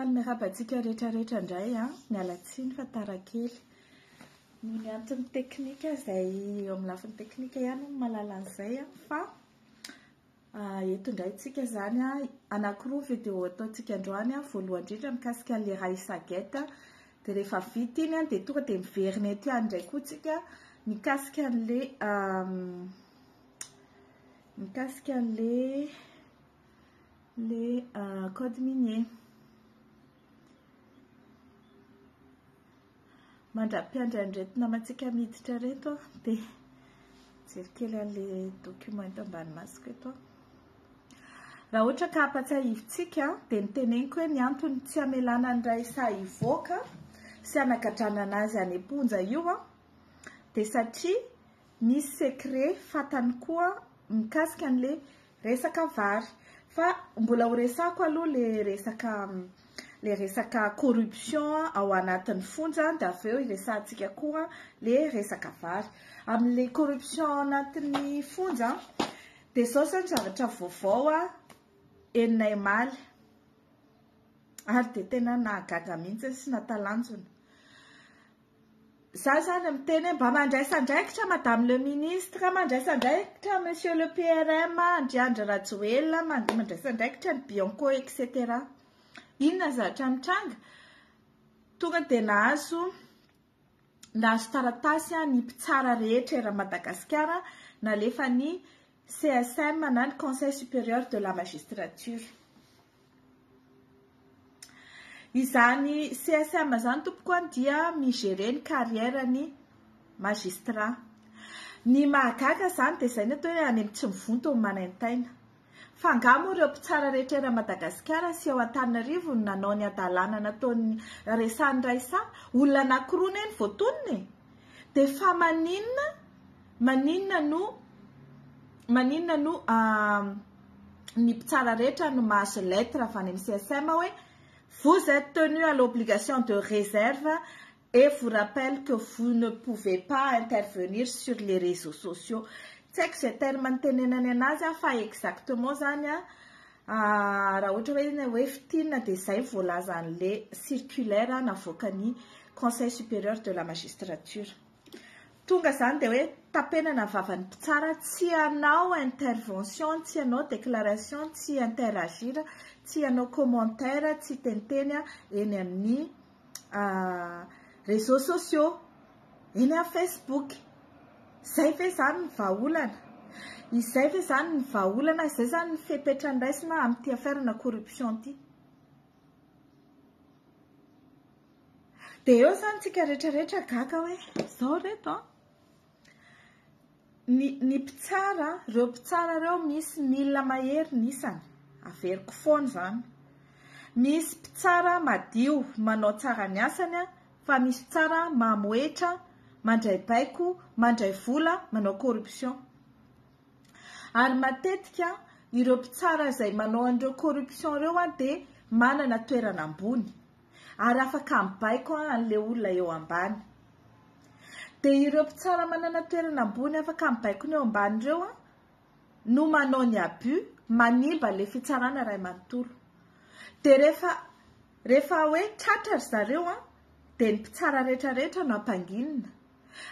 Falmerabantsika rehetrarehetra indray a, mialatsiny fa tarakely. Ny antony teknika izay eo amin'ny lafiny teknika ihany no mahalala an'izay a, fa eto indray tsika zany a, anankiroa vidéo ataontsika androany a, voalohany indrindra mikasika an'ilay Raissa Guetta, dia rehefa vita iny a, dia tonga dia miverina eto ihany indray koa tsika mikasika an'ilay code minier. Mandra-piandriandretina mantsika miditra reto dia jerikely an'ilay document ambany masiko eto. Raha ohatra ka hampatsiahivitsika dia niteneniko hoe ny antony tsy hamelana ny Raissa hivoaka sy hanagadrana anazy any am-ponja io a, dia satria misy secret fatany koa mikasika an'ilay resaka vary. Fa mbola ho resako aloha le resaka corruption ao anatin'ny fonja, dia avy eo iresantsika koa le resaka vary. Amin'ilay corruption ao anatin'ny fonja dia izao zany zavatra vaovao a, enina emaly ary dia tena nahagaga mihitsy sy natalanjona. Za zany miteny mba mandraisandraikitra madame le ministre, mandraisandraikitra monsieur le PRM, Andriandra Rajoelina, mandraisandraikitra ny Bianco etc. Inona zavatra mitranga? Tonga dia nahazo taratasy ny mpitsara rehetra era Madagasikara nalefa ny CSM na ny Conseil supérieur de la magistrature. Izany CSM zany tompoko dia migere ny carrière ny magistrat. Ny mahagaga zany dia izay ny atao hoe any amin'ny tsy mivonto ny manaintaina. Fa angamo ireo mpitsara rehetra era Madagasikara sy ao Antananarivo no nanao ny adalana nataony resan'ny Raissa, olona anankiroa eny voatonony. Dia fa maninona no ny mpitsara rehetra no mahazo lettre avy any amin'ny CSM hoe vous êtes tenu à l'obligation de réserve et vous rappelle que vous ne pouvez pas intervenir sur les réseaux sociaux. Tsy haiko izay terme nitenenany anazy fa exactement zany raha ohatra hoe fitinina dia izay voalaza an'ilay circulaire navoakany Conseil supérieur de la magistrature. Tonga zany dia hoe tapenana vavan'ny mpitsara, tsy hanao intervention, tsy hanao déclaration, tsy interagir, tsy hanao commentaire, tsy teniteny eny amin'ny réseaux sociaux, eny amin'ny Facebook. Izay ve zany ny vahaolana? Izay ve zany ny vahaolana? Izay zany ny fepetra ndraisina amin'ity aferana corruption ity. Dia eo zany tsika rehetrarehetra gaga hoe izao reto ny mpitsara, ireo mpitsara ireo misy milina mahery nisany, averiko foana zany. Misy mpitsara madio manao tsara ny asany, fa misy mpitsara mamoetra, mandray baiko, mandray vola, manao corruption. Ary matetika ireo mpitsara izay manao an'ireo corruption ireo dia manana toerana ambony, ary afaka mibaiko an'ilay olona eo ambany. Dia ireo mpitsara manana toerana ambony afaka mibaiko ny eo ambany ireo no manao ny abus, manimba le fitsarana iray manontolo. Dia rehefa hoe tratra zareo dia ny mpitsara rehetrarehetra no ampanginina.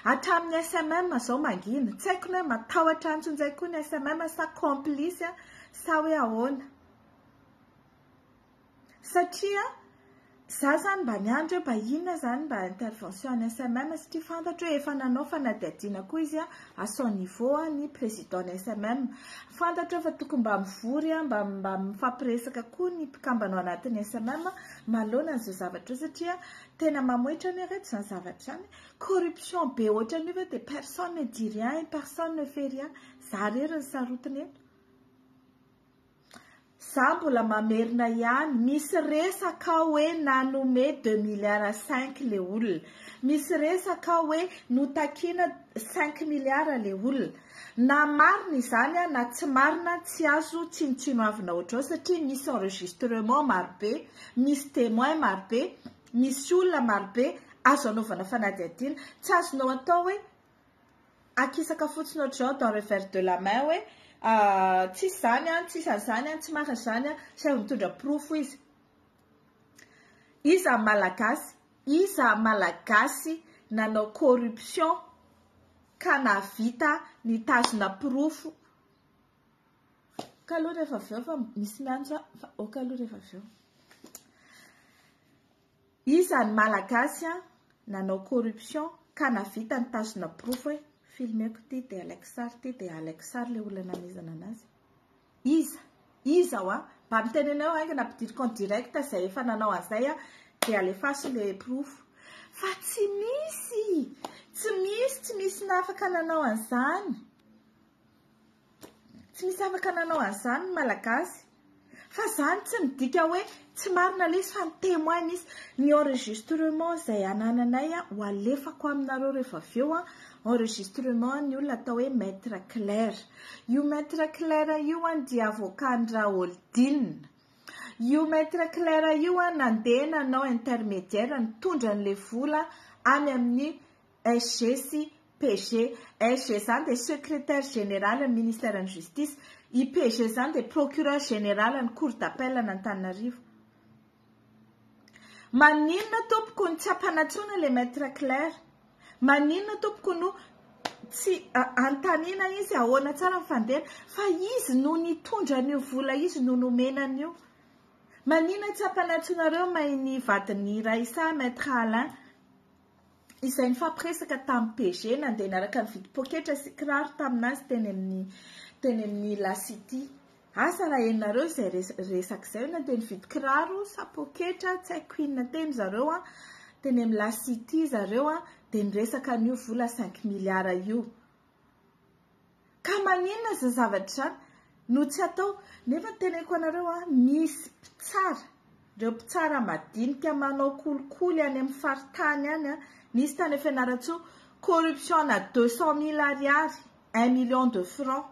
Hatramin'ny SMM zao mangina, tsy haiko hoe matahotra antson'izay koa ny SMM sa complice sa hoe ahoana. Satria za zany mba niandro hoe mba inona zany mba intervention ny SMM, satria fantatro hoe efa nanao fanadihadiana koa izy à son niveau ny président ny SMM. Fantatro fa tokony mba mivory, mba mifampiresaka koa ny mpikambana ao anatin'ny SMM manoloana an'izao zavatra satria tena mamoetra ny reto izany zavatra izany. Corruption be ohatra ny dia personne ne dit rien, personne ne fait rien. Za rery ny sarotiny eto. Za mbola mamerina ihany, misy resaka hoe nanome 2,5 milliards le olona. Misy resaka hoe notakiana 5 milliards le olona. Na marina izany na tsy marina, tsy azo tsinontsino avina ohatrao satria misy enregistrement marobe, misy témoin marobe, misy olona marobe azo anaovana fanadihadiana. Tsy azonao atao hoe akisaka fotsiny ohatr'izao dans le revers de la main hoe tsisy zany, tsisy an'izany, tsy marina zany, sy azo mitondra profo izy. iza malagasy nanao corruption ka navita nitazona pirofo kaloha rehefa avy eo fa misy mianja fa kaloha rehefa avy eo iza ny malagasy nanao corruption ka navita nitazona pirofo hoe filmeko ty de alaiko sary le olona namezana anazy iza mba mitenenao aingana ampidiriko en direct zay efa nanao an'izay de alefaso le pirofo fa tsy misy nafaka nanao an'izany ny malagasy fa zany tsy midika hoe tsy marina lesy fa ny témoin izy ny enregistrement zay anananay ho alefako aminareo rehefa avy eo enregistrement ny olona atao hoe maître Claire io maître Claire io dia avocat Raoldine io maître Claire io nandeha nanao intermédiaire nitondra n'le vola any amin'ny SG sy PG SG zany de secrétaire général ny ministère de justice IPG zany de procureur général ny cour d'appel n'Antananarivo maninona tompoko ny tsy ampanatsoina le maître Claire maninona tompoko no tsy antanina izy ahoana tsara mifandena fa izy no nitondra n'io vola izy no nomenan'io maninona tsy ampanatsoinareo mahiny vadiny Raisa maître Alain izay nifampiresaka tamin'ny PG nandeha naraka ny vidy poketra sy kiraro taminazy teny amin'ny La City asa raha henonareo izay resaka izay nandeha nividy kiraro sa poketra tsy haiko inona teny zareo teny amin'ny La City zareo de niresaka an'io vola 5 milliards io ka maninona zay zavatra zany no tsy atao nefa teneko anareo misy reo mpitsara madinika manao kolikoly any amin'ny faritany any nisy tany fianaratsoa corruption na 200 000 ariary 1 million de francs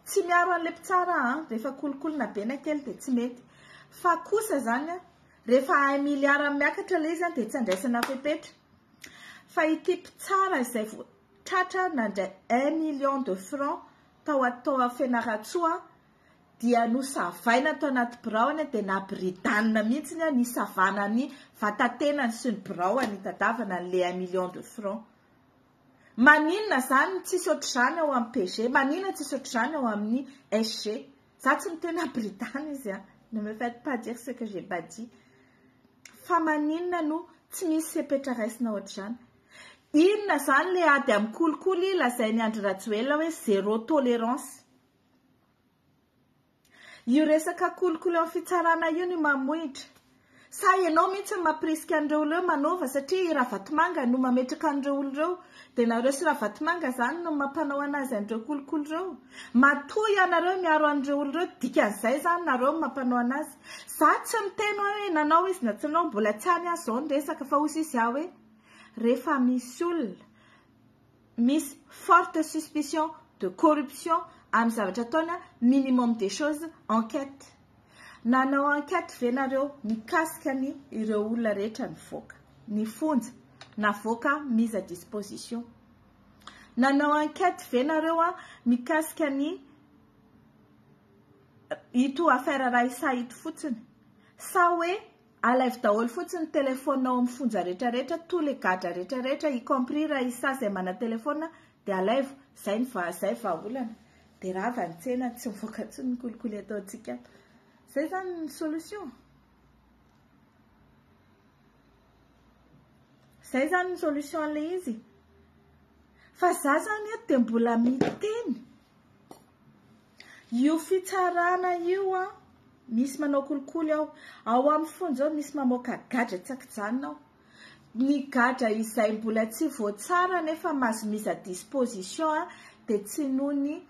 tsy miaro an'le mpitsara rehefa kolikoly na be na kely de tsy mety fa kosa zany rehefa 1 milliard miakatra le izy de tsy andraisana fepetra fa ity mpitsara izay tratra nandray 1 million de francs tao fianaratsoa dia nosavaina tao anaty biraony de nabridanina mihitsy ny savana ny vatatenany sy ny biraony tadavana le 1 million de francs maninona zany tsisy ohatr'izany ao amin'ny PG maninona tsisy ohatr'izany ao amin'ny SG za tsy miteny abridana izy ne me faites pas dire ce que j'ai pas dit fa maninona no tsy misy sepetra raisina ohatr'izany inona zany le ady amin'ny kolikoly lazay ny Andry Rajoelina hoe zéro tolérance io resaka kolikoly amin'ny fitsarana io ny mamohitra sa ianao mihitsy mampirisika an'ireo olona manova satria raha vatomanga no mametraka an'ireo olona de nareo sy raha vatomanga zany no mampanao anazy an'ireo kolikoly ireo matoy ianareo miaro an'ireo olona dikan'izay zany nareo mampanao anazy za tsy miteny hoe nanao izy na tsy nanao mbola tsy any azy zao ny resaka fa hozy izy hoe rehefa misy olona misy forte suspicion de corruption amin'ny zavatra ataony minimum des choses enquête nanao enquête venareo mikasika ny ireo olona rehetra nivoaka ny fonja navoaka mise à disposition nanao enquête venareo mikasika ny ito affaire Raisa ito fotsiny sa hoe alaivo daholo fotsiny telefonao amin'ny fonja rehetrarehetra tous les cadres rehetrarehetra y compris Raisa zay mana telefona de alaivo zay vahaolana de raha vanitsena tsy mivoaka tsony ny kolikoly ataontsika zay zany ny solution an'le izy fa za zany de mbola miteny io fitsarana io misy manao kolikoly ao amin'ny fonja misy mamoaka gadra tsakijana ny gadra izay mbola tsy voatsara nefa mahazo mise à disposition de tsy nohony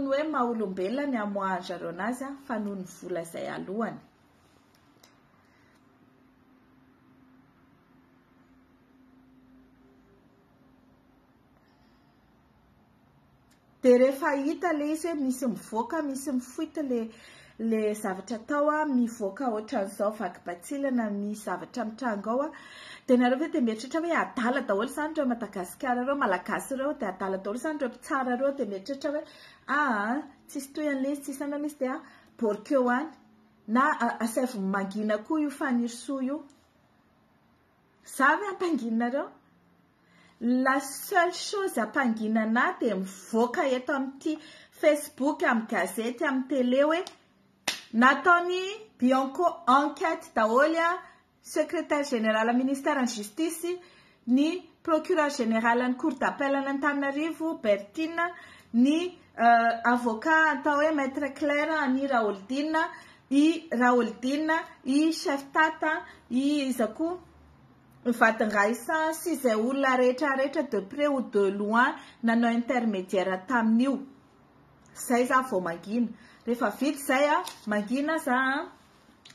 hoe maha-olombelona ny amoahany zareo anazy fa noho ny vola izay alohany de rehefa hita le izy hoe misy mivoaka misy mifoita le zavatra tao mivoaka ohatran'izao vakibatsilana misy zavatra mitrango ao de nareo ve de mieritreritra hoe adala daholo zany ireo Madagasikara ireo malagasy ireo de adala daholo zany ireo mpitsara ireo de mieritreritra hoe tsisy toy an'le izy tsisy anao misy de borikeo any na asefo mangina koa io fanirisoa io. Zavy ampanginareo. La seule chose ampanginana dia mivoaka eto amin'ity Facebook, amin'ny gazety, amin'ny télé hoe nataony Bianco enquête daholo secrétaire général ministère en justice, ny procureur général ny cour d'appel Antananarivo Bertina, ny avocat atao hoe maître Claire any Raoldina, i Raoldina, i chef tata, i izako Vatingaisa sy izay olona rehetra de près ou de loin nanao intermédiaire tamin'io. Zay za vao mangina. Rehefa vita zay mangina za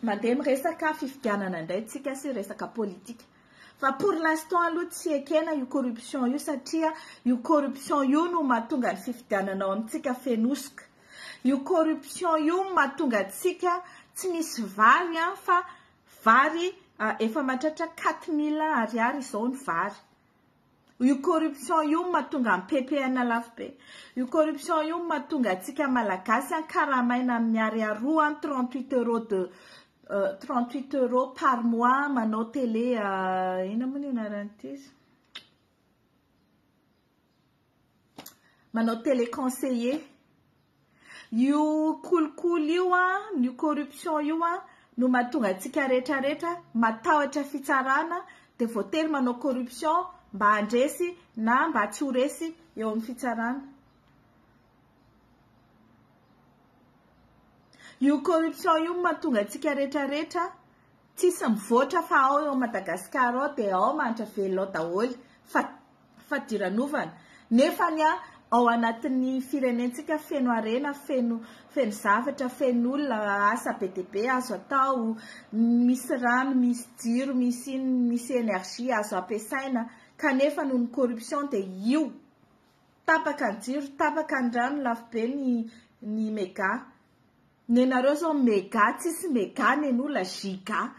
mandeha miresaka fifidianana indray tsika sy resaka politika. Fa pour l'instant aloha tsy ekena io corruption io satria io corruption io no mahatonga ny fifidianana ao amintsika fenosoka. Io corruption io mahatonga antsika tsy misy vary fa vary efa mahatratra 4000 ariary izao ny vary. Io corruption io mahatonga ny PPN lafo be. Io corruption io mahatonga antsika malagasy karamaina amin'ny ariary 38 euros de 38 euros par mois manao télé ina moa ny anaran'ity manao téléconseiller. Io kolikoly io io corruption io no mahatonga antsika rehetra matahotra fitsarana dia voatery manao corruption mba handresy na mba tsy ho resy eo amin'ny fitsarana. Io corruption io mahatonga antsika rehetra tsisy mivoatra fa ao eo Madagasikara ao dia ao manitra velona daholo fa diranovana. Nefa ao anatin'ny firenentsika feno arena, feno zavatra, feno olona asa be dia be azo atao, misy rano, misy jiro, misy énergie azo ampiasaina, kanefa noho ny corruption dia io tapaka ny jiro, tapaka ny rano, lafo be ny méga. Ny nareo zao méga, tsisy méga ny olona giga.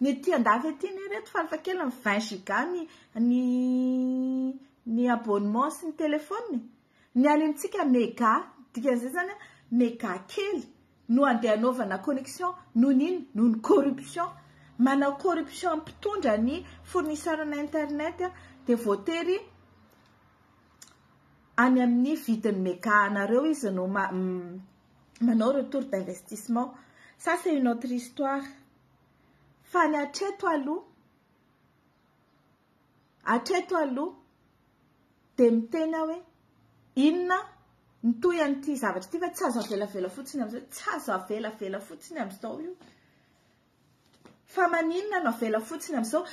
Ny ty andafy ety ny reto farafakely ny 20 giga ny abonnement sy ny telefony. Ny any amintsika méga, dikan'izay zany méga kely no andeha anaovana connexion noho ny corruption. Manao corruption mpitondra ny fournisseur na internet dia voatery any amin'ny vidiny méga anareo izy no manao retour d'investissement. Ça c'est une autre histoire. Fa ny hatreto aloha dia miteny hoe inona nitoy an'ity zavatra ty fa tsy azo avelavela fotsiny amin'izao, tsy azo avelavela fotsiny amin'izao io. Fa maninona no avela fotsiny amin'izao?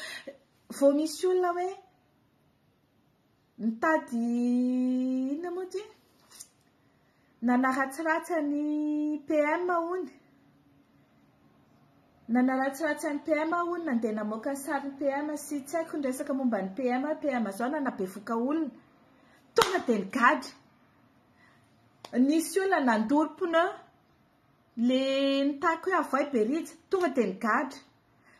Vao misy olona hoe mitady inona moa ty? Nanaratsiratsy ny PM hony. Nanaratsiratsy ny PM hony nandeha namoaka ny sarin'ny PM sy tsy haiko ny resaka momba ny PM zao nanabevoka olona. Tonga dia nigady. Nisy olona nandoro pneu le nitako hoe avoay beritsy, tonga dia nigady.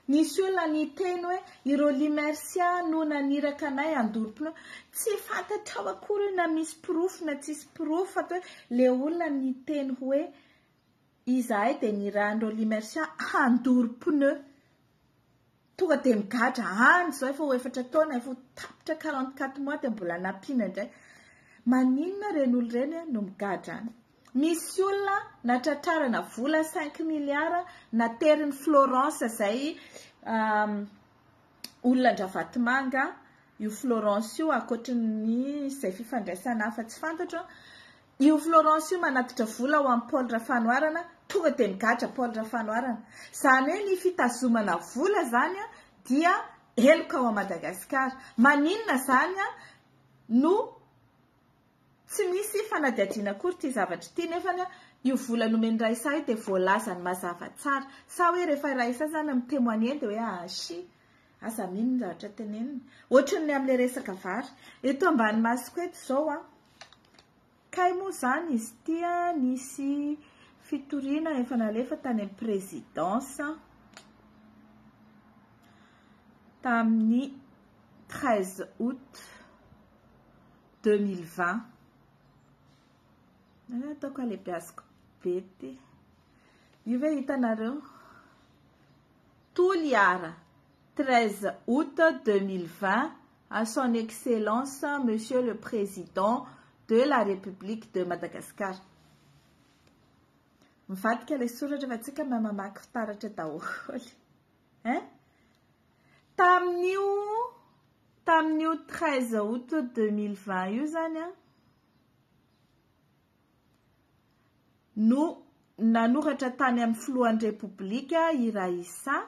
Nisy olona niteny hoe ireo limersia no naniraka anay andoro pneu. Tsy fantatra ao akory na misy proof na tsisy proof fa hoe le olona niteny hoe izahay dia nirahan'ireo limersia handoro pneu. Tonga dia migadra any zao efa ho efatra taona, efa ho tapitra 44 mois dia mbola nampiana indray. Maninona reny olo reny no migadra any? Misy olona natratrarana vola 5 milliards nateriny Florence zay olona Andravatomanga. Io Florence io akoatrin'ny izay fifandraisana hafa tsy fantatro. Io Florence io manatitra vola ho amin'ny Paul Rafanoarana, tonga dia migadra Paul Rafanoarana. Zany hoe ny fitazomana vola zany dia heloka ao Madagasikara. Maninona zany no tsy misy fanadihadiana akory ty zavatra ty nefa io vola nomeny Raisa io dia voalaza ny mazava tsara. Sa hoe rehefa Raisa zany amin'ny témoigner dia hoe shi asa mino ny zavatra teneniny. Ohatran'ny amin'ilay resaka vary. Eto ambany masoko eto zao kay moa zany izy ty nisy fitoriana efa nalefa tany amin'ny présidence tamin'ny 13 août 2020. Ataoko alehibe azoko be ty. Io ve hitanareo Touliara, 13 août 2020, à son Excellence, Monsieur le Président de la République de Madagascar. Mivadika ilay soratra fa tsika mamaky fitaratra daholo. Tamin'io 13 août 2020 io zany a, no nanoratra tany amin'ny filohan'ny Repoblika i Raissa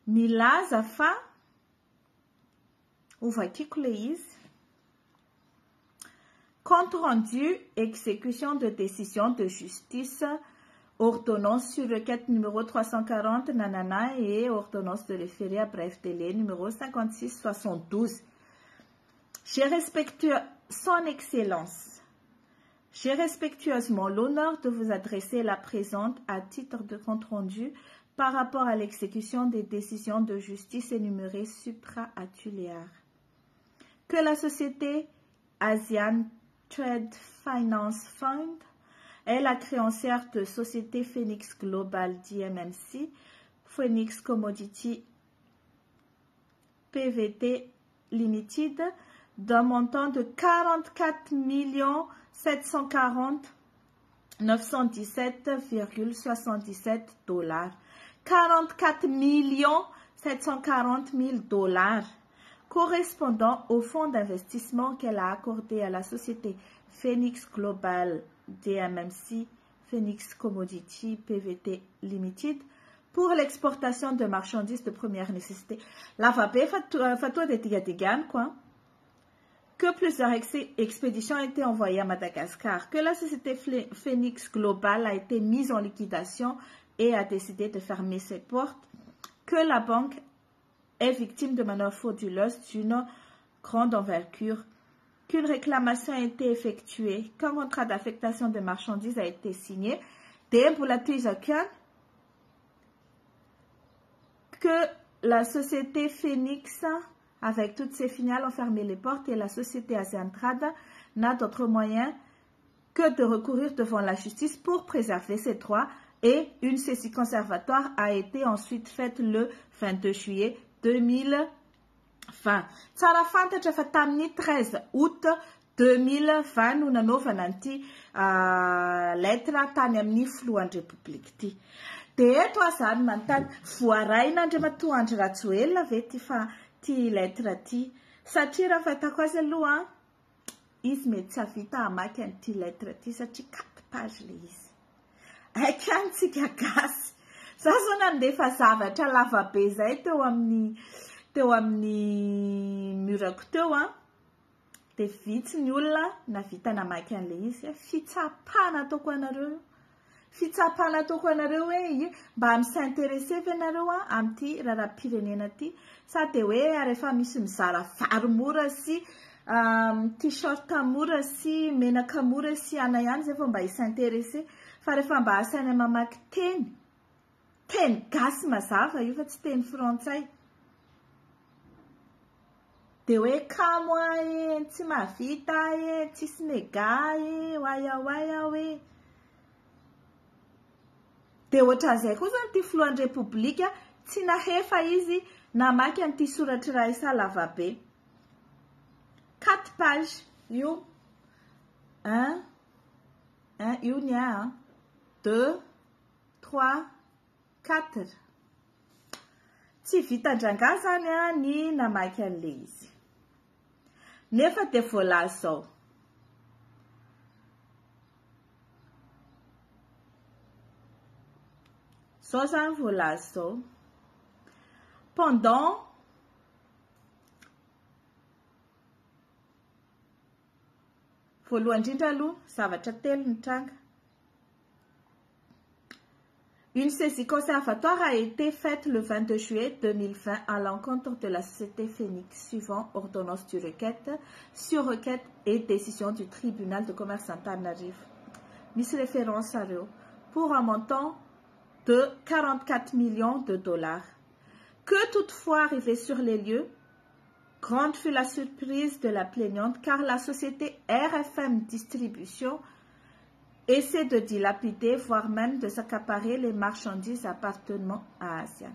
milaza fa ovakiko le izy. Compte rendu, exécution de décision de justice, ordonnance sur requête numéro 340 nanana et ordonnance de référé à bref délai numéro 5672. J'ai respectueux son excellence. J'ai respectueusement l'honneur de vous adresser la présente à titre de compte rendu par rapport à l'exécution des décisions de justice énumérées supra-attuléaires. Que la société Asian Trade Finance Fund est la créancière de société Phoenix Global DMMC, Phoenix Commodity PVT Limited, d'un montant de 44 740 917,77 $. 44 740 000 $, correspondant au fonds d'investissement qu'elle a accordé à la société Phoenix Global DMMC, Phoenix Commodity PVT Limited, pour l'exportation de marchandises de première nécessité. La VAP fatwa de Tigatigan, quoi. Que plusieurs expéditions ont été envoyées à Madagascar, que la société Phoenix Global a été mise en liquidation et a décidé de fermer ses portes, que la banque est victime de manœuvres frauduleuses d'une grande envergure, qu'une réclamation a été effectuée, qu'un contrat d'affectation de marchandises a été signé, que la société Phoenix, avec toutes ses filiales, ont fermé les portes et la société Asiantrad n'a d'autre moyen que de recourir devant la justice pour préserver ses droits, et une saisie conservatoire a été ensuite faite le 22 juillet 2020. Tsara fantatra fa tamin'ny 13 août 2020 no nanaovana an'ity lettre tany amin'ny filohan'ny République ity. Dia eto azany manontany voaraina Andriamatoandry Rajoelina ve ty lettre ty, satria raha fahitako azy aloha izy mety tsy havita hamaky an'ity lettre ty satria 4 page le izy. Aikany tsika gasy. Za zao nandefa zavatra lava be zay teo amin'ny murako teo dia vitsy ny olona navita namaky an'le izy. Fitsapana ataoko anareo. Fitsapana ataoko anareo hoe mba s'intéressé ve nareo amin'ity raharam-pirenena ty, sa dia hoe rehefa misy mizara vary mora sy t-shirt mora sy menaka mora sy ana ihany zay vao mba s'intéressé, fa rehefa mba asaina mamaky teny gasy mazava io fa tsy teny frantsay, dia hoe kamo tsy mahavita tsisy mega oaya hoe. Dia ohatran'izay koa zany ty filohan'ny Repoblika tsy nahefa izy namaky an'ity soratra Raissa lava be. 4 page io. Io ny 1, 2, 3, 4. Tsy vitandrangaha zany ny namaky an'le izy. Nefa dia voalaza zao. Zao zany voalaza zao. Pendant voalohany indrindra aloha zavatra telo ny tranga. Une saisie conservatoire a été faite le 22 juillet 2020 à l'encontre de la société Phoenix suivant ordonnance de requête sur requête et décision du tribunal de commerce d'Antananarivo. Mise référence à Rio pour un montant de 44 millions de $. Que toutefois arrivé sur les lieux, grande fut la surprise de la plaignante car la société RFM Distribution essaie de dilapider, voire même de s'accaparer les marchandises appartenant à Asian.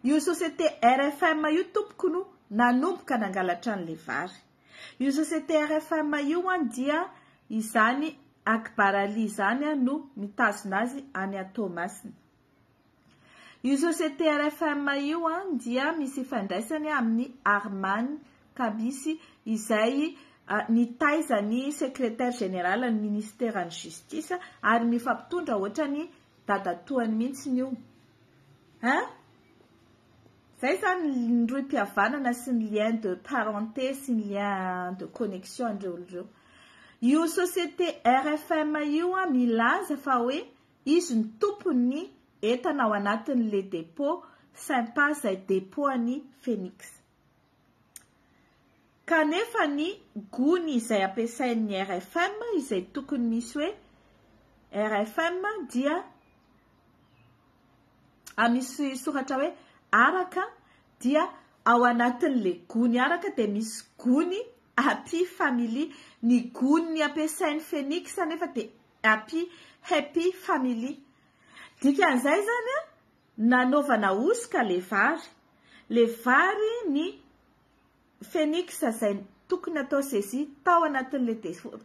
Io société RFM io tompoko nanomboka nangalatra an'ilay vary. Io société RFM io dia izany Akbarali izany no mitazona azy any Tomasina. Io société RFM io dia misy ifandraisany amin'ny Armand Kabisi izay nitaiza ny secrétaire général ny ministère de justice ary mifampitondra ohatra ny dadatoany mihitsy io. Zay zany ny roy mpihavanana sy ny lien de parenté sy ny lien de connexion andreo. Io société RFM io milaza fa hoe izy ny tompony entana ao anatin'le dépôt sympa izay dépôt ny Phoenix. Kanefa ny gony izay ampiasain'ny RFM izay tokony misy hoe RFM dia misy soratra hoe araka dia ao anatin'le gony araka dia misy gony Happy Family, ny gony ampiasain'ny Phoenix nefa dia Happy Family. Dikan'izay zany nanaovana osika le vary ny Phoenix izay tokony atao saisie tao anatin'le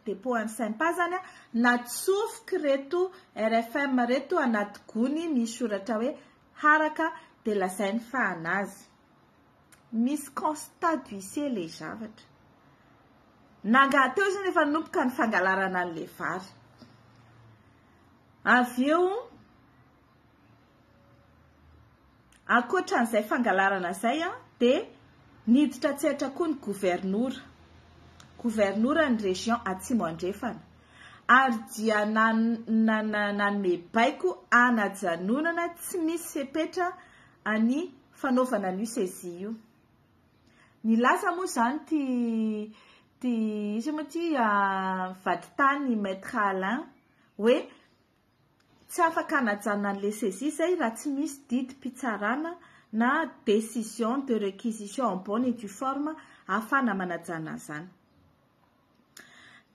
dépôt any sympa zany natsofoka reto RFM reto anaty gony misy soratra hoe haraka de lazainy fa anazy. Misy constat d'huissier le zavatra. Nangateo zany efa nomboka ny fangalarana an'le vary. Avy eo ankoatran'izay fangalarana zay dia niditra tsetra koa ny gouvernora ny région Atsimo Andrefana ary dia nanome baiko anajanonana tsy misy sepetra any fanaovana ny saisie io. Nilaza moa zany izy moa ty vaditany maître Alain hoe tsy afaka anajanona an'le saisie zay raha tsy misy didy mpitsarana na décision de réquisition en bonne et due forme afana manajana zany.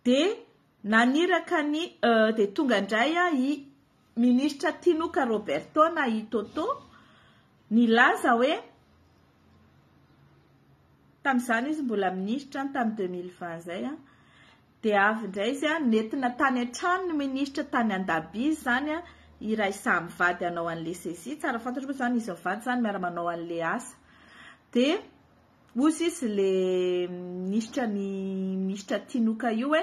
De naniraka ny de tonga indray i ministra Tinoka Roberto na i Toto nilaza hoe tamin'izany izy mbola ministra tamin'ny 2020 zay dia avy indray izy nentina tany an-trano ny ministra tany Andabizy zany iray samy vady anao an'le saisie tsara fantatra moa zany izy mivady zany miara manao an'le asa de ozy izy le ministra Tinoka io hoe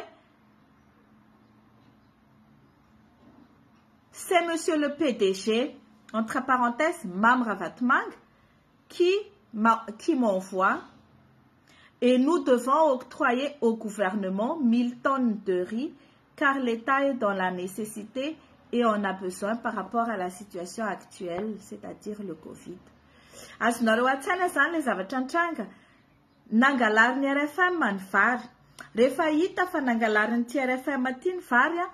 c'est monsieur le PDG entre parenthèses Mamra Vatmang qui m'envoie et nous devons octroyer au gouvernement 1000 tonnes de riz car l'État est dans la nécessité et on a besoin par rapport à la situation actuelle, c'est-à-dire le Covid. Azonareo atsaina zany le zavatra antranga nangalariny RFM ny vary. Rehefa hita fa nangalariny ty RFM ty ny vary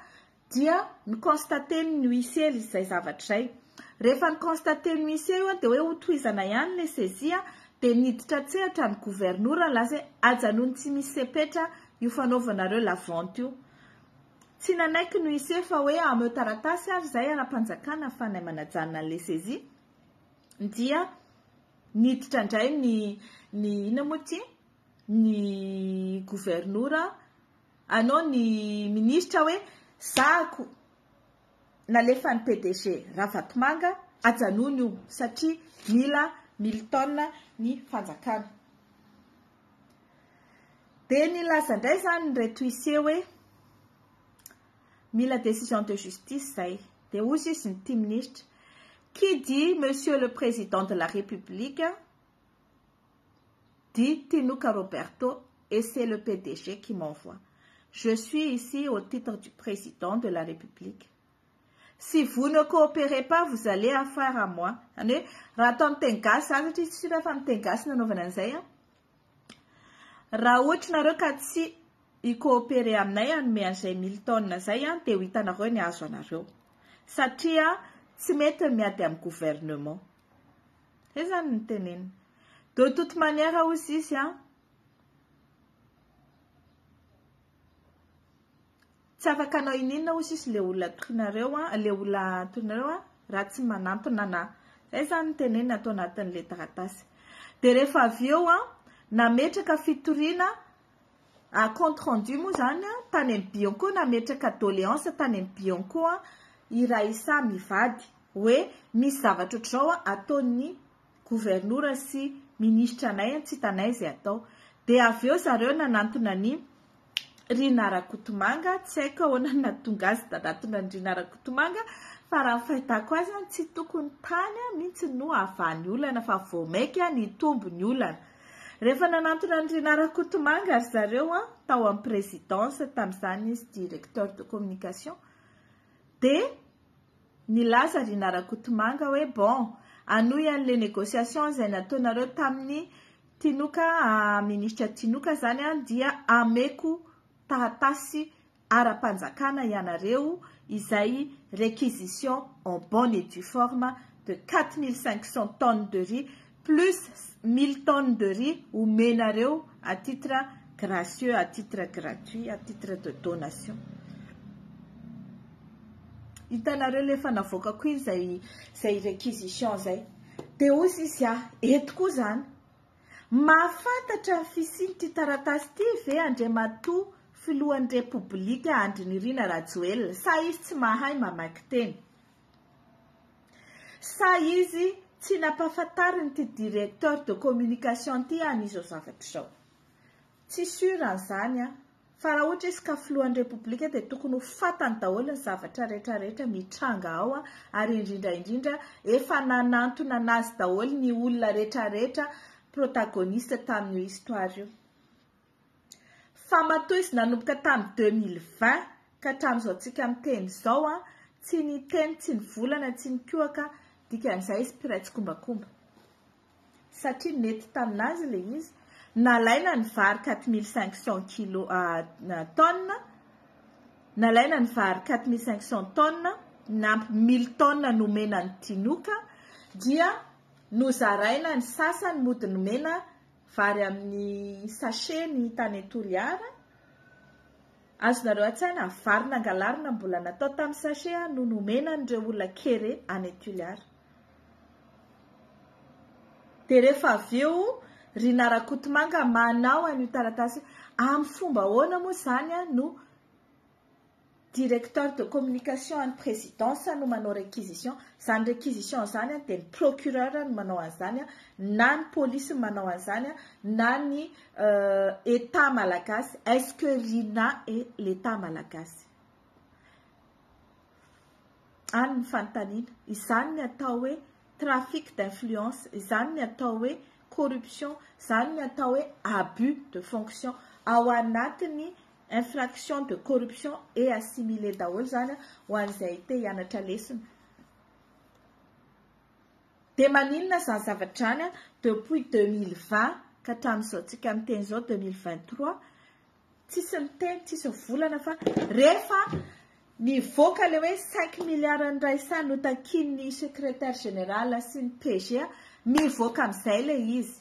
dia ny constaté ny huissier izay zavatra zay. Rehefa ny constaté ny huissier io dia hoe hotohizana ihany le saisie dia niditra tsehatra ny gouvernora laza ajanony tsy misy sepetra io fanaovanareo la vente io. Tsy nanaiky ny huissier fa hoe ameo taratasy ary zay ara-panjakana fanay manajanona le saisie dia niditra indray ny moty ny gouvernora anao ny ministra hoe zako nalefa ny PDG Ravatmanga ajanony io satria mila 1000 tonnes ny fanjakana. De nilaza indray zany reto huissier hoe mila décision de justice zay. De ozy izy ny ty ministre qui dit monsieur le président de la République dit Tinoka Roberto et c'est le PDG qui m'envoie. Je suis ici au titre du président de la République. Si vous ne coopérez pas, vous allez affaire à moi. Raha atao amin'ny teny gasy zany satria tsy rehefa amin'ny teny gasy nanaovana an'izay raha ohatra nareo ka tsy i-coopérer aminay anome an'izay 1000 tonnes zay dia ho hitanareo ny azo anareo satria tsy mety miady amin'ny gouvernement. Zay zany ny teneny. De toute manière aussi izy tsy tsy afaka anao ininona hozy isy le olona torinareo le olona torinareo raha tsy manantona na zay zany tenenina atao anatin'le taratasy. De rehefa avy eo nametraka fitoriana compte rendu moa zany tany amin'ny Bianco, nametraka doléance tany amin'ny Bianco i Raissa mivady hoe misy zavatra ohatr'izao ataon'ny gouvernora sy ministra anay tsy hitanay zay atao. De avy eo zareo nanantona ny Rina Rakotomanga, tsy haiko ahoana nahatonga azy nanantona ny Rina Rakotomanga, fa raha fahitako azy tsy tokony tany mihitsy no avany olana fa vomaika ny tombony olana. Rehefa nanantona ny Rina Rakotomanga ary zareo tao amin'ny présidence tamin'izany izy directeur de communication, de nilaza Rina Rakotomanga hoe bon anoy an'le négociation zay nataonareo tamin'ny Tinoka, ministra Tinoka zany dia ameko taratasy ara-panjakana ianareo izay réquisition en bonne et due forme de 4500 tonnes de riz plus 1000 tonnes de riz omenareo à titre gracieux, à titre gratuit, à titre de donation. Hitanareo le fanavoaka koa iny zay réquisition zay. De ozy izy eto koa zany mahafantatra fisiny ty taratasy ty ve Andriamatoa filohan'ny Repoblika Andrinirina Rajoelina, sa izy tsy mahay mamaky teny, sa izy tsy nampahafantariny ty directeur de communication ty an'izao zavatra zao. Tsy sûr an'izany fa raha ohatra izy ka filohan'ny Repoblika dia tokony ho fantany daholo ny zavatra rehetrarehetra mitranga ao ary indrindra efa nanantona anazy daholo ny olona rehetrarehetra protagoniste tamin'io histoire io. Fa matoa izy nanomboka tamin'ny 2020 ka hatramin'izao tsika miteny zao tsy niteny, tsy nivolana, tsy nikoaka, dikan'izay izy mpiray tsy kombakomba. Satria nety taminazy le izy nalaina ny vary 4500 tonnes, nalaina ny vary 4500 tonnes, nampy 1000 tonnes nomena ny Tinoka, dia nozaraina ny sasany mody nomena vary amin'ny sachet ny tany Toliara. Azonareo an-tsaina vary nangalarina mbola natao tamin'ny sachet no nomena n'ireo olona kere any Toliara. De rehefa avy eo Rina Rakotomanga manao an'io taratasy amin'ny fomba ahoana moa zany no directeur de communication any présidence no manao réquisition. Zany réquisition zany dia ny procureur no manao an'izany, na ny police no manao an'izany, na ny état malagasy. Est-ce que Rina est l'état malagasy? Any ny fanontaniana. Izany ny atao hoe trafic d'influence, izany ny atao hoe corruption, izany ny atao hoe abus de fonction ao anatin'ny infraction de corruption et assimilé daholo zany ho an'izay te hianatra lesona. De maninona zany zavatra any depuis 2020 ka hatramin'izao tsika miteny zao 2023 tsisy miteny, tsisy volana, fa rehefa nivoaka le hoe 5 milliards ny Raissa no takin'ny secrétaire général sy ny PG mivoaka amin'izay le izy.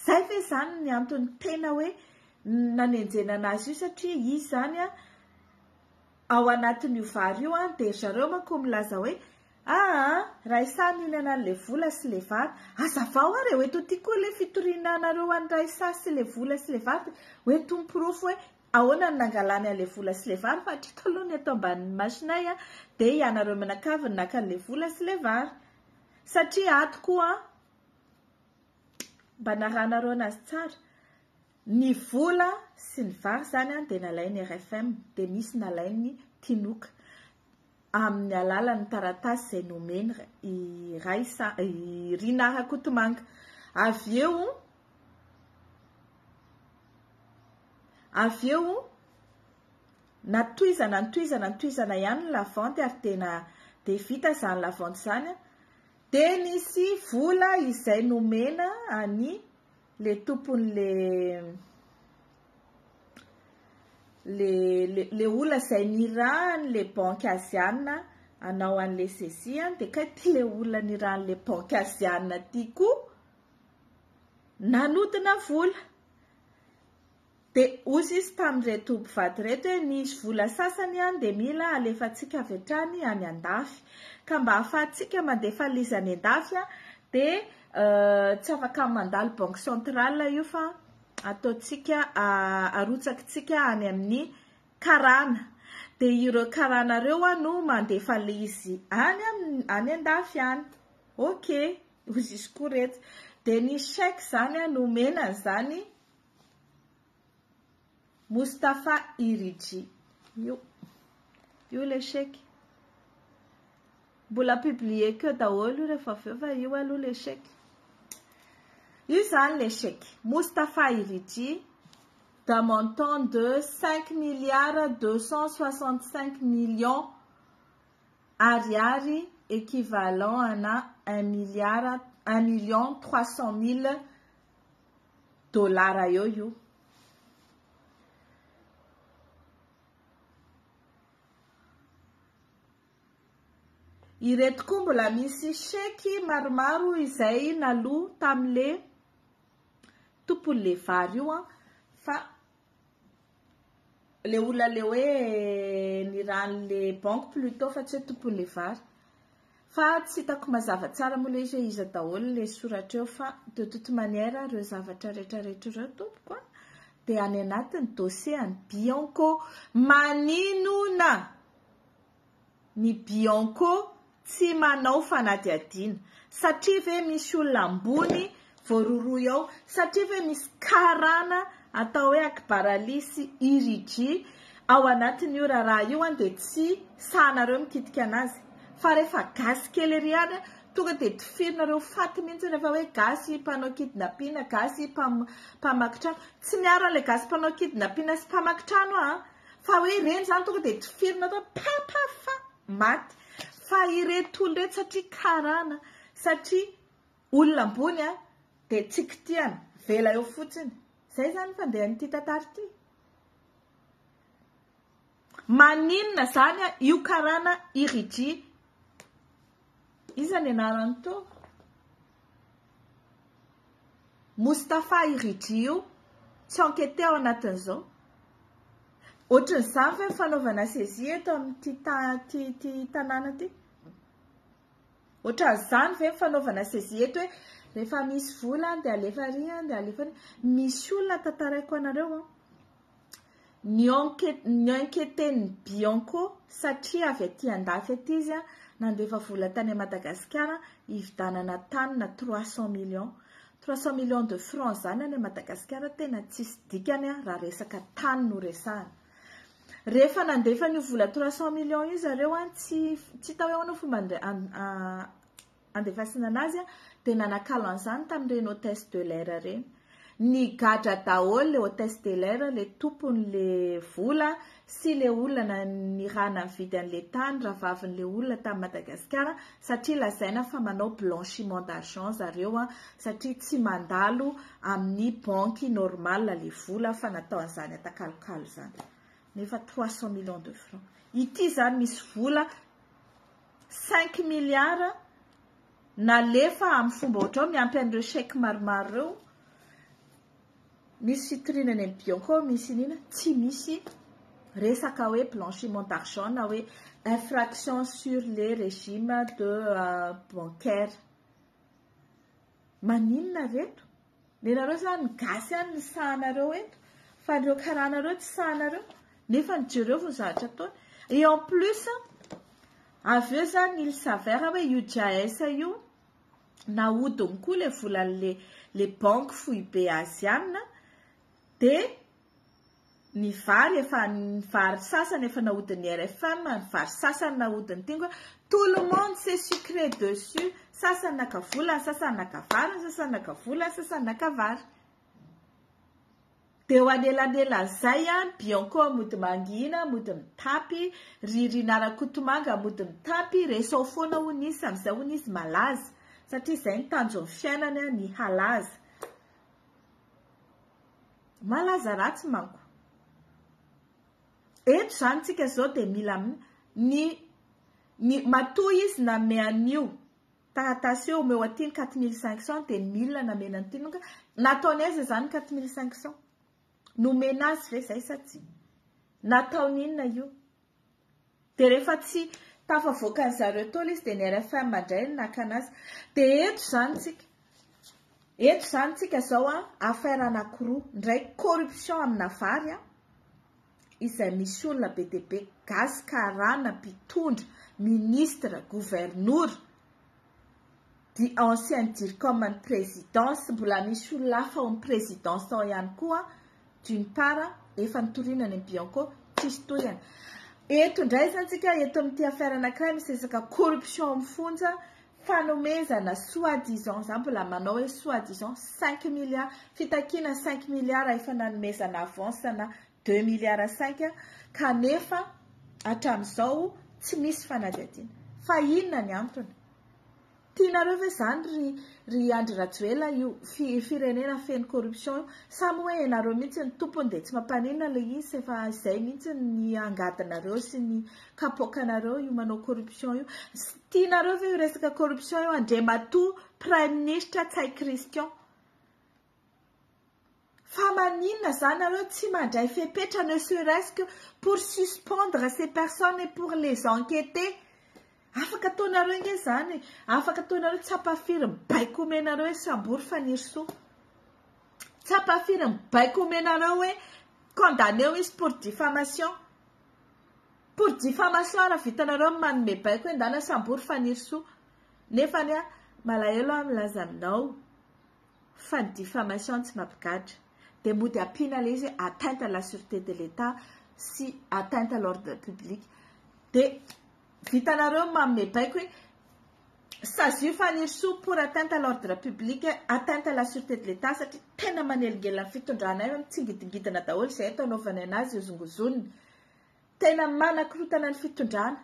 Zay ve zany ny antony tena hoe nanenjena anazy io, satria izy zany ao anatin'io vary io dia zareo manko milaza hoe Raissa mihinana le vola sy le vary. Azavao ary hoe toty koa le fitorinanareo any Raissa sy le vola sy le vary, hoe tomporofo hoe ahoana ny nangalany an'le vola sy le vary, fa trito aloha ny atao ambanin'ny masinay dia ianareo manakaviny naka an'le vola sy le vary. Satria ato koa mba naranareo anazy tsara, ny vola sy ny vary zany dia nalainy RFM, dia misy nalainy Tinoka amin'ny alalan'ny taratasy izay nomena i Raissa, i Rina Rakotomanga. Avy eo natoizana ihany ny lavanty ary tena dia vita zany lavanty zany. Dia nisy vola izay nomena any le tompony le olona izay nirahany le banque asiana anao an'le saisie, dia ka ty le olona nirahany le banque asiana ty koa nanodina vola. Dia ozy izy tamin'ireto mpivady reto hoe nisy vola sasany dia mila alefantsika avy hatrany any an-dafy. Ka mba ahafahantsika mandefa lizy any an-dafy dia tsy afaka mandalo banque centrale io fa ataontsika arotsakitsika any amin'ny karana. Dia ireo karana ireo no mandefa lizy any an-dafy any. Ok, ozy izy koa reto. Dia ny chèque zany no menany zany Moustapha Iridji. Io le chèque. Mbola publié que daholo rehefa avy eo fa io aloha le chèque. Io zany le chèque. Moustapha Iridji d'un montant de 5,265,000,000 ariary équivalent à 1,300,000 dollars io. Ireto koa mbola misy chèque maromaro izay naloa tamile tompon'le vary io fa le olona le hoe niran'le banque plutôt fa tsy hoe tompon'le vary. Fa tsy hitako mazava tsara moa le izy hoe iza daholo le soratra eo fa de toute manière ireo zavatra rehetrarehetra ireo tompoko dia any anatin'ny dossier any Bianco. Maninona ny Bianco tsy manao fanadihadiana satria ve misy olona ambony voaroroy ao, satria ve misy karana atao hoe Akbaralisy Iridji ao anatin'io raha io dia tsy sahanareo mikitika anazy. Fa rehefa gasy kely ery any tonga dia tifirinareo faty mihitsy rehefa hoe gasy mpanao kidnapping, gasy mpamaky trano. Tsy miaro an'ilay gasy mpanao kidnapping sy mpamaky trano fa hoe ireny zany tonga dia tifirinareo papafa maty. Fa ireto olona reto satria karana, satria olona ambony dia tsy kitihana, vela eo fotsiny. Zay zany fandehan'ity tantara ity. Maninona zany io karana Iridji? Iza ny anarany to? Moustapha Iridji io tsy enquêté ao anatin'izao. Ohatran'izany ve fanaovana saisie eto amin'ity tanàna ity? Ohatran'izany ve fanaovana saisie eto hoe rehefa misy vola dia alefa ary dia alefa ary. Misy olona tantaraiko anareo ny enquêté-ny Bianco satria avy aty an-dafy aty izy nandefa vola tany Madagasikara hividanana tany na 300 millions. 300 millions de francs zany any Madagasikara tena tsisy dikany raha resaka tany no resahana. Rehefa nandefa ny vola 300 millions io zareo tsy hita hoe ahoana fomba andefasina anazy dia nanakalo an'izany tamin'ireny hôtesse de l'air reny. Ny gadra daholo le hôtesse de l'air, le tompon'le vola sy le olona nirana mividy an'le tany ravavin'le olona tamin'ny Madagasikara satria lazaina fa manao blanchiment d'argent zareo satria tsy mandalo amin'ny banky normal le vola fa natao an'izany atakalokalo zany. Nefa 300 millions de francs. Ity zany misy vola 5 milliards nalefa amin'ny fomba ohatrao miampy an'ireo chèque maromaro ireo. Misy fitorinany amin'ny Bianco, misy nina tsy misy resaka hoe blanchiment d'argent na hoe infraction sur les régimes de bancaire. Maninona reto? Nenareo zany gasy any ny sahanareo eto fa ireo karanareo tsy sahanareo nefa ny jereo vao zavatra ataony. Et en plus avy eo zany il s'avère hoe io JAS io nahodiny koa le volan'le banque fohy be asiana dia ny vary efa ny vary sasany efa nahodin'ny RFM, ny vary sasany nahodin'ny tingo. Tout le monde s'est sucré dessus. Sasany naka vola, sasany naka vary, sasany naka vola, sasany naka vary. Dia ho anelanela zay Bianco mody mangina, mody mitapy, Ririna Rakotomanga mody mitapy, resao foana hono izy amin'izay hono izy malaza satria izay ny tanjon'ny fiainany ny halaza. Malaza ratsy manko. Eto zany tsika zao dia mila ny matoa izy name an'io taratasy eo omeo aty ny 4500 dia mila namena an'ity nonga nataony aiza zany 4500. nomena azy ve zay sa tsy nataoninona io dia rehefa tsy tafavoaka ny zareo tolo izy dia ny RFM mandray ny nakanazy dia eto zany tsika zao affaire anankiroa ndray corruption amina vary izay misy olona be dia be gasy karana mpitondra ministre gouverneur di ancien dircom ny présidence mbola misy olona hafa ao amin'ny présidence ao ihany koa d'une part efa nitorinany ny Bianco tsisy tohany eto ndray zany tsika eto amin'ity affaire anankiray misy resaka corruption amin'ny fonja fanomezana soi-disant zany mbola manao hoe soi-disant 5 milliards fitakiana 5 milliards efa nanomezana avance na 2 milliards 5 kanefa hatramin'izao tsy misy fanadihadiana fa inona ny antony tianareo ve zany ry Andry Rajoelina io firenena feno corruption samy hoe ianareo mihitsy ny tompony dia tsy mampaninona ilay izy efa izay mihitsy ny angadinareo sy ny kapoakanareo io manao corruption io tianareo ve io resaka corruption io Andriamatoa prime ministre Tsay Christian fa maninona zany nareo tsy mandray fepetra ne serait-ce que pour suspendre ces personnes et pour les enquêter afaka ataonareo nge zany afaka ataonareo tsapafiry mibaiko omenareo hoe sambory fanirso tsapafiry mibaiko omenareo hoe condamné izy pour diffamation raha vitanareo manome baiko hoe ndana sambory fanirso nefa ny malahelo milaza aminao fa ny diffamation tsy mampigadra dia mody ampiana le izy atteinte à la sûreté de l'État sy atteinte à l'ordre public dia vitanareo manome baiko hoe sazio fanirso pour atteinte à l'ordre public atteinte à la sûreté de l'État satria tena manelingelina ny fitondrana io mitsigidingidina daholo izay ataonaovany anazy ozongozoniny tena manakorotana ny fitondrana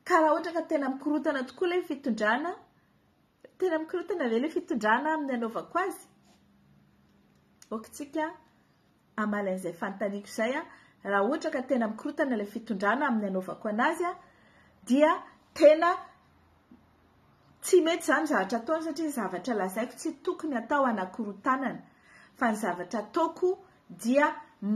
ka raha ohatra ka tena mikorotana tokoa ilay fitondrana tena mikorotana ve ilay fitondrana amin'ny anaovako azy okitsika amalan'izay fanontaniako izay raha ohatra ka tena mikorotana ilay fitondrana amin'ny anaovako anazy dia tena tsy mety zany zavatra ataony satria zavatra lazaiko tsy tokony atao anakorotanana fa ny zavatra ataoko dia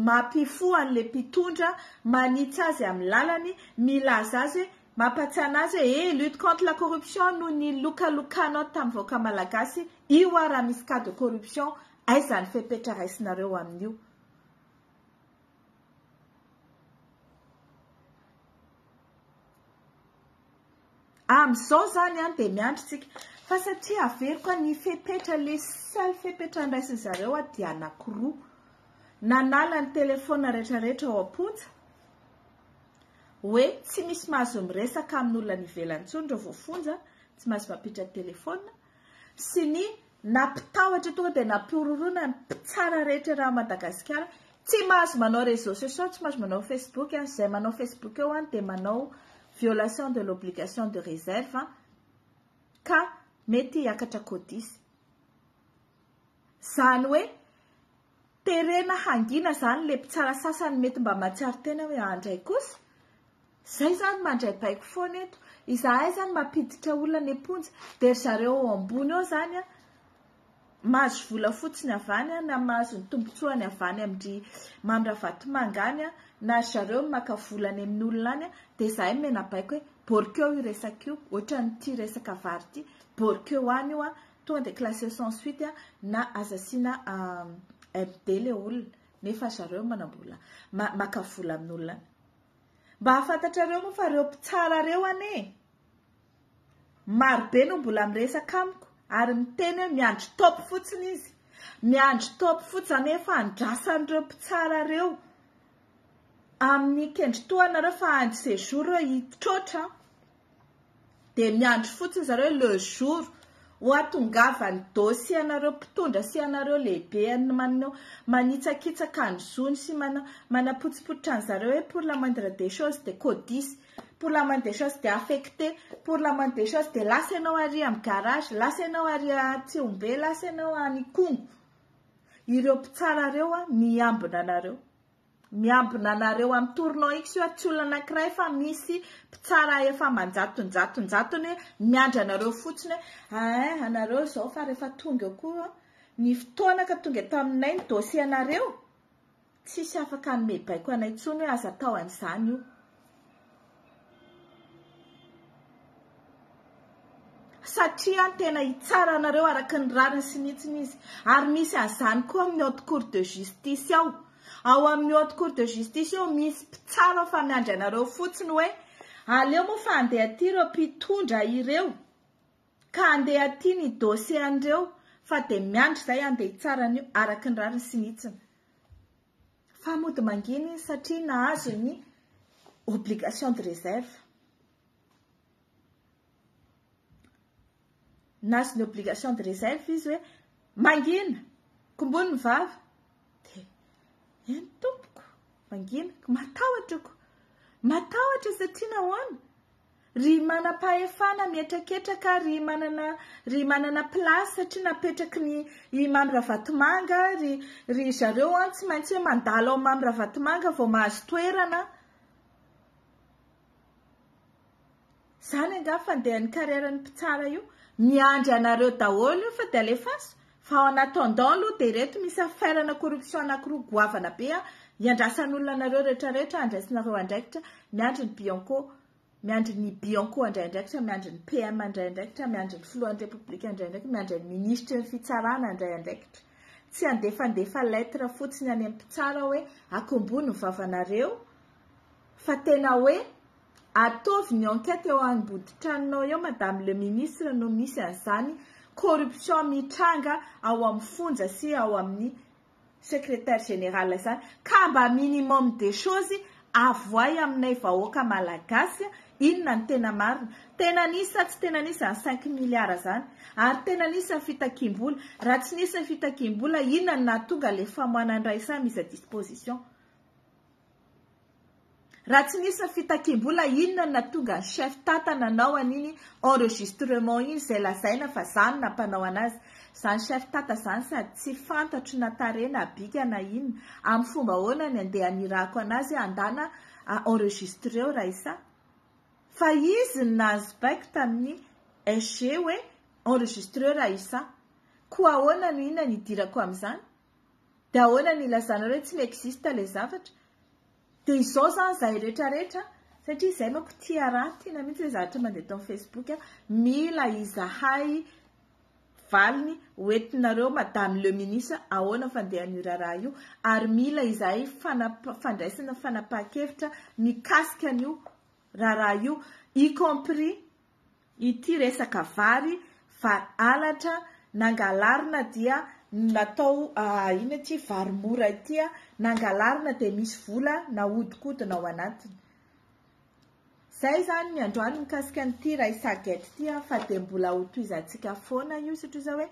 mampifo an'ilay mpitondra manitsy azy amin'ny lalany milaza azy hoe mampatsiana azy hoe lutte contre la corruption no ny lokalokanao tamin'ny vahoaka malagasy io raha misy cas de corruption aiza ny fepetra raisinareo amin'io amin'izao zany dia miandritsika fa satria averiko ny fepetra le seul fepetra ndraisin zareo dia anankiroa nanala ny telefona rehetrarehetra ao am-ponja hoe tsy misy mahazo miresaka amin'olona nivelantsony reo voafonja tsy mahazo mampitra telefona sy ny nampitahotra tonga dia nampiororona ny mpitsara rehetra raha Madagasikara tsy mahazo manao réseaux sociaux tsy mahazo manao Facebook izay manao Facebook eo dia manao violation de l'obligation de réserve ka mety hiakatra kodisy zany hoe terena hangina zany le mpitsara sasany mety mba matsiaro tena hoe andray kosa zay zany mandray baiko foana eto izahay zany mampiditra olona ny amponja dia zareo ao ambony eo zany mahazo vola fotsiny avany na mahazo ny tombontsoany avany amin'ny Mandravatomanga na zareo maka volany amin'ny olona any dia izahay mena baiko hoe borikeo io resaka io ohatra nyity resaka vary ity borikeo any io tonga dia classé sans suite na azasiana MD le olona nefa zareo manambola maka vola amin'ny olona mba hafantatrareo moa fa reo mpitsara reo ane marobe no mbola miresaka amiko ary miteny hoe miandry top fotsiny izy miandry top fotsiny efa andrasan'ireo mpitsara reo amin'ny kendritoanareo fa andro séjour hitrotra dia miandry fotsiny zareo le jour ho atongavany dossier anareo mpitondra sy anareo lehibe manitsakitsaka ny zony sy manapotsipotra an'zareo hoe pour la moindre des choses de codis pour la moindre des choses de affecté pour la moindre des choses de lasa ianao ary amin'ny garage lasa ianao ary Tsiombe lasa ianao any Kongo ireo mpitsara reo miambina anareo amin'ny tournant x io tsy olona anankiray fa misy mpitsara efa manjatonjatony hoe miandry anareo fotsiny hoe anareo zao fa rehefa tonga eo koa ny fotoana ka tonga taminay ny dosie anareo tsisy afaka anome baiko anay intsony hoe aza tao an'izany io. Satria tena hitsara anareo araka ny rariny sy nitsiny izy. Ary misy an'izany koa amin'ny haute cour de justice ao. Ao amin'ny haute cour de justice ao misy mpitsara fa miandry anareo fotsiny hoe aleo moa fa andeha aty ireo mpitondra ireo ka andeha aty ny dosie andreo fa de miandry zay andeha hitsara an'io araka ny rariny sy nitsiny. Fa mody manginy satria nahazo ny obligation de réserve. Nahazo ny obligation de réserve izy hoe mangina kombony ny vava de eny tompoko mangina matahotrako matahotra satria nahoana ry manam-pahefana mihetraketraka ry manana place satria napetraky ny mamy Ravatomanga ry zareo tsy maintsy hoe mandalo ao mamy Ravatomanga vao mahazo toerana. Zany anga fandehan'ny carrière-ny mpitsara io miandry anareo daholo fa de alefaso fa ao anaty-tendant aloha de reto misy aferana corruption anankiroa goavana be iandrasan'olona anareo rehetrarehetra andraisinareo andraikitra miandry ny Bianco miandry ny Bianco andraindraikitra miandry ny PM andraindraikitra miandry ny filohan'ny République andraindraikitra miandry ny ministre ny fitsarana andraindraikitra tsy andefandefa lettre fotsiny any amin'ny mpitsara hoe akombony ny vavanareo fa tena hoe ataovy ny enquête eo ambodi-tranonao eo madame le ministre no misy an'izany corruption mitranga ao amin'ny fonja sy ao amin'ny secrétaire général izany ka mba minimum des choses avoay aminay vahoaka malagasy inona ny tena marina tena nisy sa tsy tena nisy ny 5 milliards zany ary tena nisy ny fitakim-bola raha tsy nisy ny fitakim-bola inona ny nahatonga le famoanan-dray sa misy à disposition. Raha tsy nisy ny fitakim-bola inona ny nahatonga ny chef tata nanao an'iny enregistrement iny zay lazaina fa zany nampanao anazy. Zany chef tata zany sady tsy fantatro na tarena abika na inona amin'ny fomba ahoana ny andeha anirako anazy andana enregistreo raha isa fa izy nahazo baiko tamin'ny SG hoe enregistreo raha isa koa ahoana no inona ny idirako amin'izany de ahoana ny ilazana hoe tsy existe le zavatra. De izao zany zay rehetrarehetra satria izay manko tia raha tiana mihitsy hoe zavatra mandeha tao Facebook mila izahay valiny hoentinareo madame le ministre ahoana fandehan'io raharaha io ary mila izahay fandraisana fanapahan-kevitra mikasika an'io raharaha io y compris ity resaka vary alatra nangalarina dia natao ina ty vary mora ity nangalarina de misy vola nahodikotina ao anatiny. Zay zany ny androany mikasika an'ity raha isagety ity fa de mbola ho toizantsika foana io satria zao hoe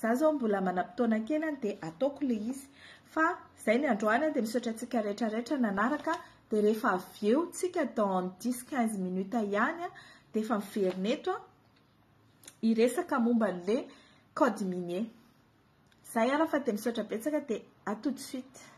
za zao mbola manam-potoana kely de ataoko le izy fa zay ny androany de misaotra antsika rehetrarehetra nanaraka de rehefa avy eo tsika dans 10-15 minutes ihany de efa miverina eto iresaka momba an'le code minier. Zay ara fa de misaotra betsaka de à tout de suite.